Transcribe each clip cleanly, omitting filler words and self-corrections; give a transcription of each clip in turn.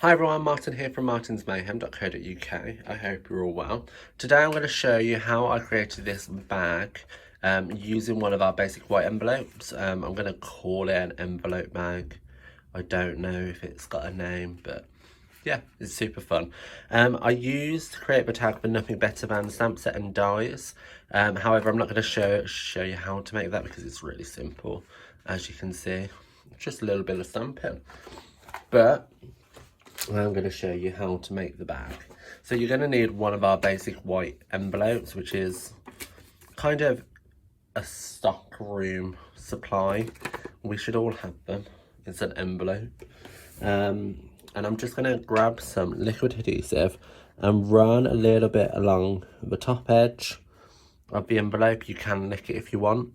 Hi everyone, Martin here from martinsmayhem.co.uk. I hope you're all well. Today I'm going to show you how I created this bag using one of our basic white envelopes. I'm going to call it an envelope bag. I don't know if it's got a name, but yeah, it's super fun. I used Create the tag for nothing better than stamp set and dies. However, I'm not going to show you how to make that because it's really simple. As you can see, just a little bit of stamping. But I'm going to show you how to make the bag. So you're going to need one of our basic white envelopes, which is kind of a stock room supply. We should all have them. It's an envelope. And I'm just going to grab some liquid adhesive and run a little bit along the top edge of the envelope. You can lick it if you want.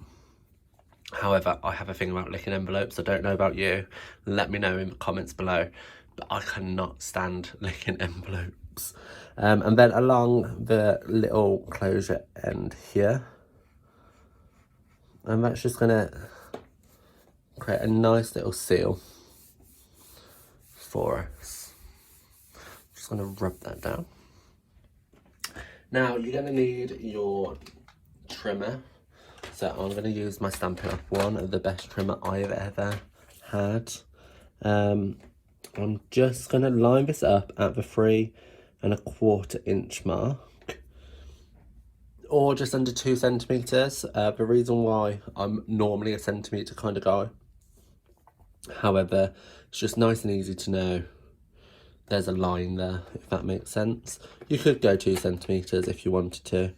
However, I have a thing about licking envelopes. I don't know about you. Let me know in the comments below. But I cannot stand licking envelopes. And then along the little closure end here. And that's just going to create a nice little seal for us. Just going to rub that down. Now, you're going to need your trimmer. So I'm going to use my Stampin' Up! One, the best trimmer I've ever had. I'm just going to line this up at the 3¼ inch mark, or just under 2 centimetres. The reason why I'm normally a centimetre kind of guy, however, it's just nice and easy to know there's a line there, if that makes sense. You could go 2 centimetres if you wanted to.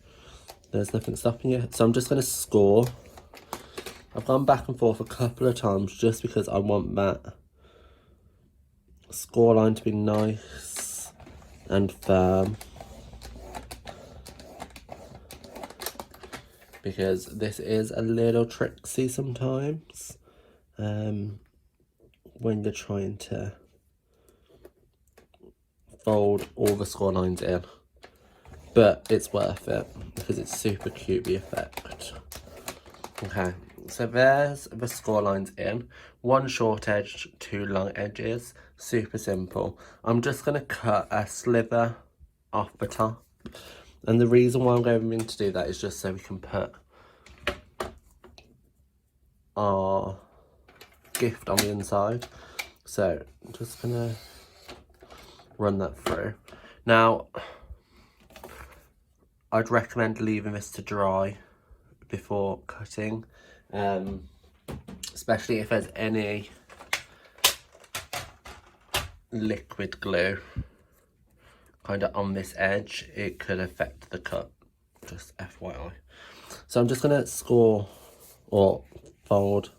There's nothing stopping you. So I'm just going to score. I've gone back and forth a couple of times just because I want that score line to be nice and firm, because this is a little tricksy sometimes when you're trying to fold all the score lines in, but it's worth it because it's super cute, the effect. Okay, so there's the score lines in. One short edge, 2 long edges. Super simple. I'm just going to cut a sliver off the top. And the reason why I'm going in to do that is just so we can put our gift on the inside. So I'm just going to run that through. Now, I'd recommend leaving this to dry before cutting, especially if there's any liquid glue kind of on this edge. It could affect the cut, just FYI. So I'm just going to score or fold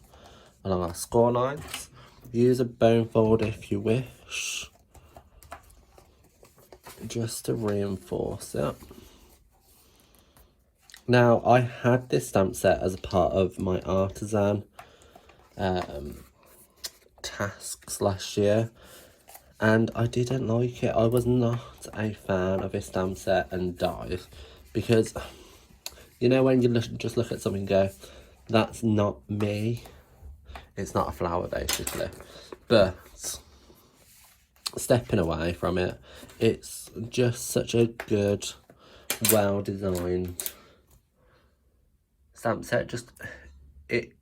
along our score lines. Use a bone fold if you wish, just to reinforce it. Now, I had this stamp set as a part of my artisan tasks last year, and I didn't like it. I was not a fan of this stamp set and dies, because, you know, when you just look at something and go, that's not me. It's not a flower, basically. But stepping away from it, it's just such a good, well-designed stamp set. It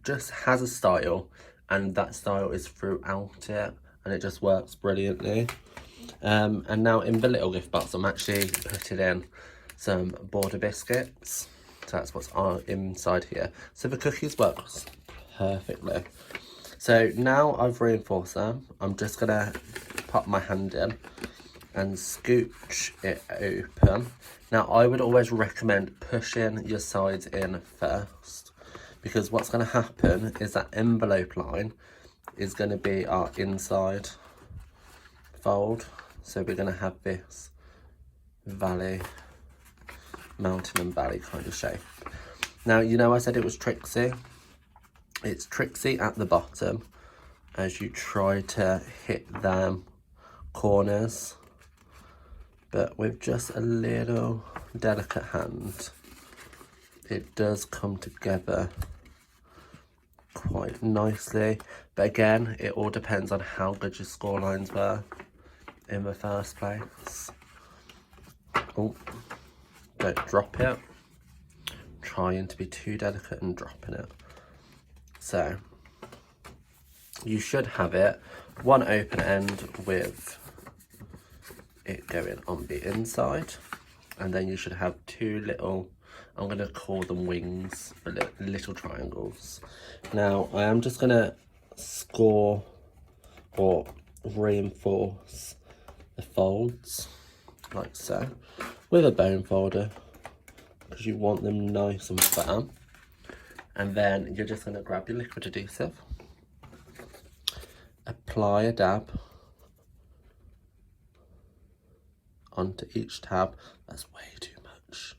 just has a style, and that style is throughout it, and it just works brilliantly. And now in the little gift box, I'm actually putting in some border biscuits. So that's what's on inside here. So the cookies works perfectly. So now I've reinforced them, I'm just gonna pop my hand in and scooch it open. Now, I would always recommend pushing your sides in first, because what's going to happen is that envelope line is going to be our inside fold. So we're going to have this valley, mountain and valley kind of shape. Now, you know I said it was tricksy. It's tricksy at the bottom as you try to hit them corners, but with just a little delicate hand, it does come together quite nicely. But again, it all depends on how good your score lines were in the first place. Oh, don't drop it. Trying to be too delicate and dropping it. So you should have it one open end with it going on the inside, and then you should have two little, I'm going to call them wings, but little triangles. Now I am just going to score or reinforce the folds like so with a bone folder, because you want them nice and firm. And then you're just going to grab your liquid adhesive, apply a dab onto each tab. That's way too much.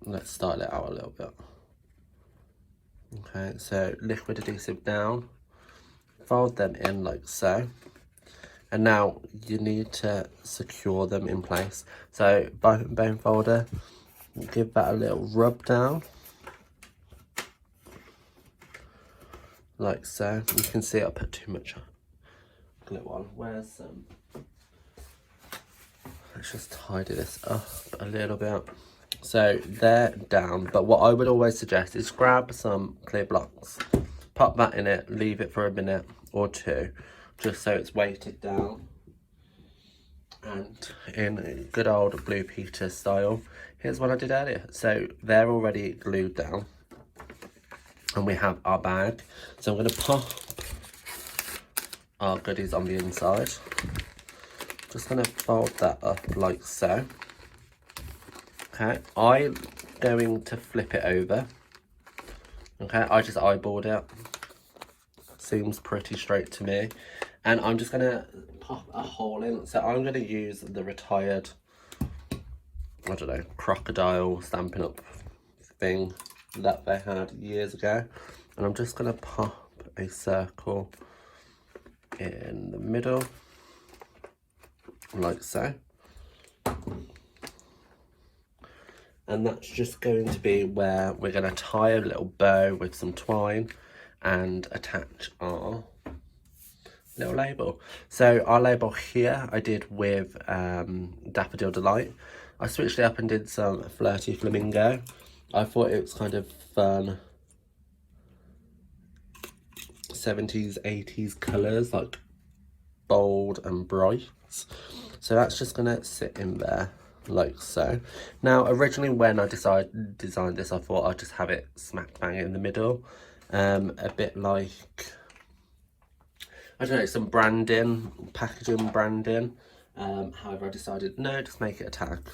Let's style it out a little bit. Okay, so liquid adhesive down, fold them in like so. And now you need to secure them in place. So bone folder, give that a little rub down. Like so. You can see I put too much glue on. Where's let's just tidy this up a little bit. So they're down, but what I would always suggest is grab some clear blocks, pop that in it, leave it for a minute or two, just so it's weighted down. And in good old Blue Peter style, here's what I did earlier. So they're already glued down, and we have our bag. So I'm going to pop our goodies on the inside. Just going to fold that up like so. Okay, I'm going to flip it over. Okay, I just eyeballed it. Seems pretty straight to me. And I'm just going to pop a hole in. So I'm going to use the retired, I don't know, crocodile Stampin' Up thing that they had years ago. And I'm just going to pop a circle in the middle, like so. And that's just going to be where we're going to tie a little bow with some twine and attach our little label. So our label here I did with Daffodil Delight. I switched it up and did some Flirty Flamingo. I thought it was kind of fun 70s, 80s colours, like bold and bright. So that's just gonna sit in there like so. Now originally when I designed this, I thought I'd just have it smack bang in the middle, a bit like, I don't know, some branding, packaging branding. However, I decided no, just make it a tag.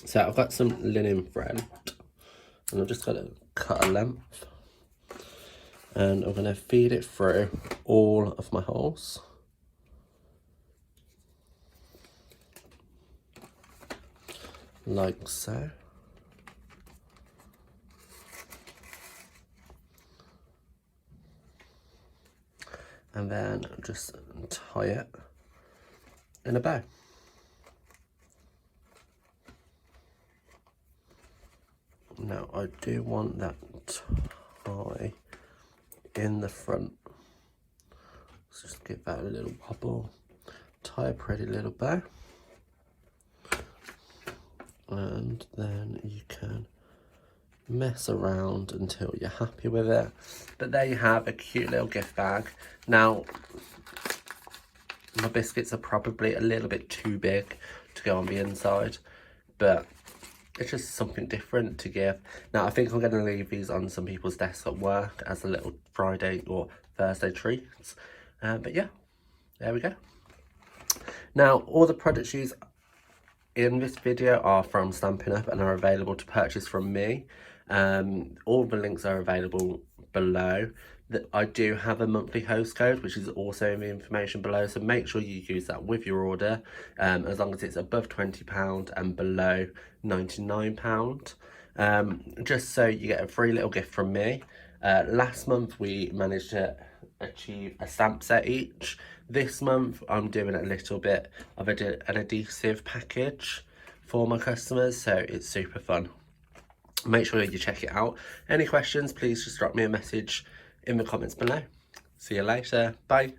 So I've got some linen thread, and I'm just gonna cut a length, and I'm gonna feed it through all of my holes. Like so. And then just tie it in a bow. Now I do want that tie in the front. Let's just give that a little wobble. Tie a pretty little bow. And then you can mess around until you're happy with it. But there you have a cute little gift bag. Now, my biscuits are probably a little bit too big to go on the inside, but it's just something different to give. Now, I think I'm going to leave these on some people's desks at work as a little Friday or Thursday treats. But yeah, there we go. Now, all the products used in this video are from Stampin' Up and are available to purchase from me. All the links are available below. I do have a monthly host code, which is also in the information below, so make sure you use that with your order, as long as it's above £20 and below £99, just so you get a free little gift from me. Last month we managed to achieve a stamp set each. This month I'm doing a little bit of an adhesive package for my customers, so it's super fun. Make sure you check it out. Any questions, please just drop me a message in the comments below. See you later. Bye.